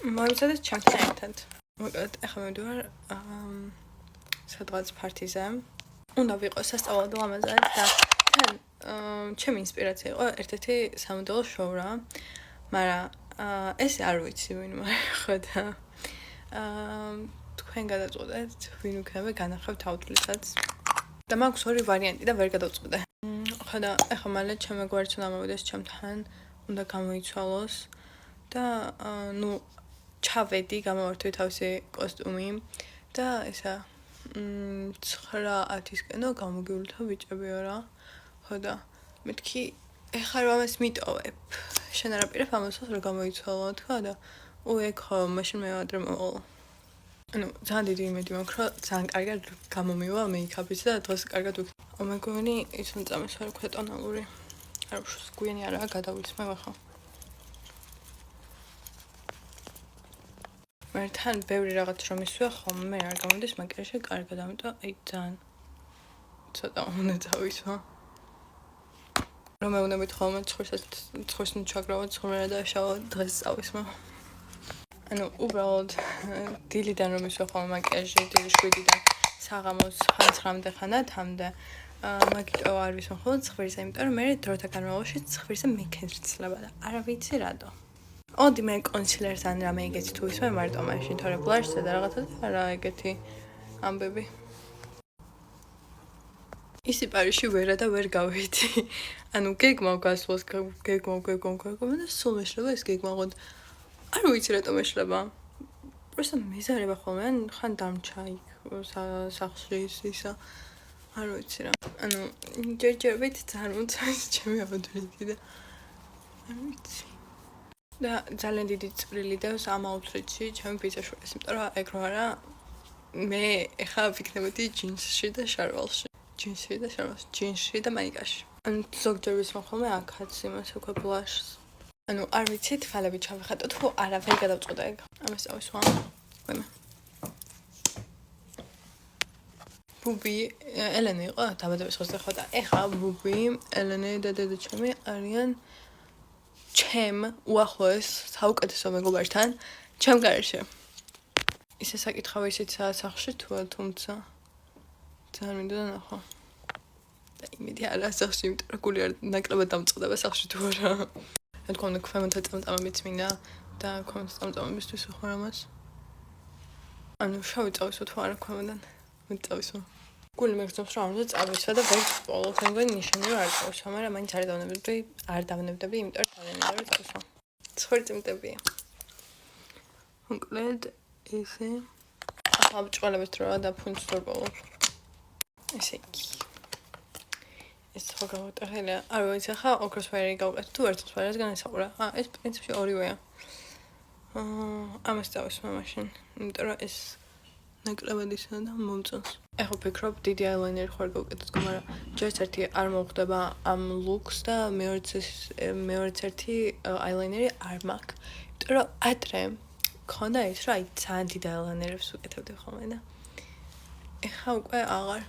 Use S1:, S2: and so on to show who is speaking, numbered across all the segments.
S1: მოვიცადეთ ჩემთან ერთად. მოკლედ, ახლა მივდივარ სადღაც ფართიზე. უნდა ვიყო სასწავლო ამაზე და თან ჩემი ინსპირაცია იყო ერთ-ერთი სამოდელო შოუ რა. მაგრამ ეს არ ვიცი ვინ ვარ ხო და თქვენ გადაწყვეტეთ ვინ იქნება განახავთ აუტლეტსაც. და მაქვს ორი ვარიანტი და ვერ გადავწყვეტე. ხო და ახლა მალე ჩემი გვარიც უნდა მოვიდეს ჩემთან, უნდა გამოიცვალოს და ჩავედი, გამოვართვი თავისი კოსტუმი და ისა 9:10-ისკენო გამოგივლითო ბიჭებიო რა. ხო და მეთქი ეხლა რომ ამას მიტოვებ. შენ არ აპირებ ამასაც რომ გამოიცვალო თქვა და ეგ ხო მაშინ მე ადრე მოვალ. ძალიან დიდი იმედი მაქვს რომ ძალიან კარგად გამომივა მეიქაპიც და დღეს კარგად ვიქ. მეგონი ის მწამეს არ ვქვა ტონალური. არ ვშოს გვიანი არაა გადავიცმევ ახლა. მე თან ბევრი რაღაც რომ ისვია ხოლმე არ გამოდის მაკიაჟი კარგად, ამიტომ აი ძალიან ცოტა უნდა დავისვა. რომ მეუნებით ხოლმე ცხვრს ჩაგრავა ცხვრა და შავა დღეს წავისმა. უბრალოდ დილიდან რომ ისვა ხოლმე მაკიაჟი დილის 7-დან საღამოს 9-მდე ხანდამდე მაგიტო არ ვისვა ხოლმე ცხვრისა, იმიტომ რომ მე დროთა განმავლობაში ცხვრისა მიქენცლება და არ ვიცი რატო. ოდი მე კონსილერს ან რამე ეგეთი თუ ისმე მარტო მაშინ თორე ბლაშზე და რაღაცა არა ეგეთი ამბები. ისი პარიში ვერა და ვერ გავედი. გეგმავ გასვლას გეგმავ და სულ მეშლება ეს გეგმავ. არ ვიცი რატო მეშლება. პროსტა მეზარება ხოლმე ან ხან დამჩა იქ სახლში ისა. არ ვიცი რა. ჯერჯერობით ძალიან უცეს ჩემი აბადვრიდი და არ ვიცი. და ძალიან დიდი წვრილი დევს ამ აუთფიტში ჩემი ბიძაშვილის, იმიტომ რომ ეგ რო არა მე ეხლა ვიქნებოდი ჯინსში და შარვალში. ჯინსში და მაიკაში. ზოგჯერ ვისმენ ხოლმე აქაც იმას უკვე ბლაშს. არ ვიცი თვალები ჩავიხატო თუ არა ვერ გადავწყვეტე ეგ. ამას წავისვა. ვემა. ბუბი ელენე იყო დაბადების დღეს ხო და ეხლა ბუბი ელენე და დედა ჩემი არიან ჩემ უახლოეს საუკეთესო მეგობართან ჩემ გარეშე. ისე საკითხავი ისიც სახლში თუმცა ძალიან მინდოდა ნახო. და იმედი არა სახლში, იმიტომ რომ გული არ ნაკლებად დამწყდება სახლში თუ არა. მე თქონდა ქვემოთა წამწამებიც მინდა და ქვემოთა წამწამებისთვის ვიხარ ამას. შავი წავისვა თუ არა ქვემოდან. მე წავისვა. გული მეგრძნობს რომ ამაზე წავისვა და ვერ ვწოლოთ, მეგონი ნიშანი რომ არ წავისვა, მაგრამ მაინც არ დავნებდები, იმიტომ რომ ძალიან არ წავისვა. ცხვირწმდებია. მოკლედ ესე ახლა ბჭყალების დროა და ფუნს ვერბოლობ. ესე იგი. ეს ხო გავუტეხია. არ ვიცი ახლა ოქროსფერი გავუკეთე თუ ვერცხლისფერს განისაყურა. ეს პრინციპში ორივეა. ამას წავისვა მაშინ, იმიტომ რომ ეს ნაკლებად ისაა და მომწონს. ეხლა ვფიქრობ დიდი აილაინერი ხარ გავუკეთოთ, მაგრამ ჯერც ერთი არ მომხდება ამ ლუქს და მეორეც ერთი აილაინერი არ მაქვს. იმიტომ რომ ადრე ქონდა ის რომ აი ძალიან დიდ აილაინერებს ვუკეთებდი ხოლმე და ეხლა უკვე აღარ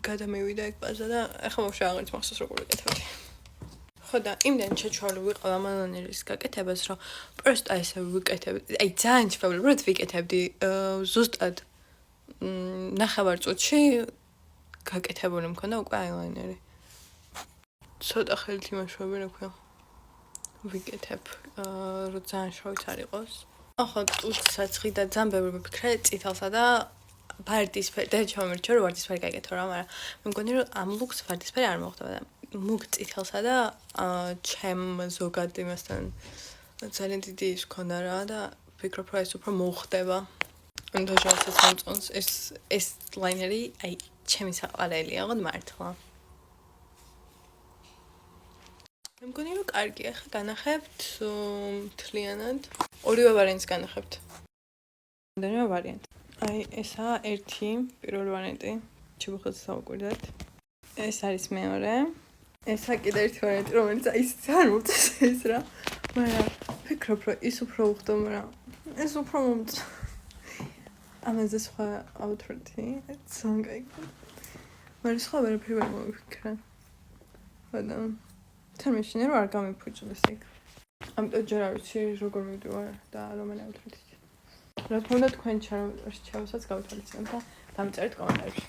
S1: გადამივიდა ეგ პაზა და ეხლა ბავშვი აღარც მახსოვს როგორ ვიკეთებდი. ხო და იმდენ შეჩვეული ვიყავ ამ აილაინერის გაკეთებას, რომ პროსტა ესე ვიკეთებდი. აი ძალიან ჩვეულებრივად ვიკეთებდი ზუსტად ნახევარ წუთში გაკეთებული მქონდა უკვე აილაინერი. ცოტა ხელით იმაშვები რა ქვია. ვიკეთებ რომ ძალიან შავიც არ იყოს. ახლა ტუცსაცხი და ძალიან ბევრი ვიფიქრე წითელსა და ვარდისფერი და ჩამომერჩა რომ ვარდისფერი გაიგეთო რა, მაგრამ მე მგონი რომ ამ ლუქს ვარდისფერი არ მოხდება და მუქ წითელსა და ჩემ ზოგად იმასთან ძალიან დიდი ის ქონდა რა და ვფიქრობ რომ ეს უფრო მოხდება. დაჟალსაც მომწონს ეს ლაინერი აი ჩემი საყვარელია ხო მართლა. მე მგონი რომ კარგია ხა განახებთ მთლიანად. ორივე ვარიანტს განახებთ. რამდენიმე ვარიანტი. აი ესაა ერთი პირველი ვარიანტი. ჩიბუხელს დავუკვირდეთ. ეს არის მეორე. ესა კიდე ერთი ვარიანტი, რომელიც აი ძალიან მომწონს ეს რა. მაგრამ ვფიქრობ რომ ის უფრო უხდო, მაგრამ ეს უფრო მომწონს. ამაზე სხვა აუთფიტი ძალიან კაი. მაგრამ სხვა ვერაფერი ვერ მოვიფიქრე. მაგრამ თან მეშინე რომ არ გამიფუჭდეს იქ. ამიტომ ჯერ არ ვიცი როგორ მივდივარ და რომელი ავთრით. რა თქმა უნდა თქვენ რჩევასაც გავთვალისწინებთ და დამწერთ კომენტარებში.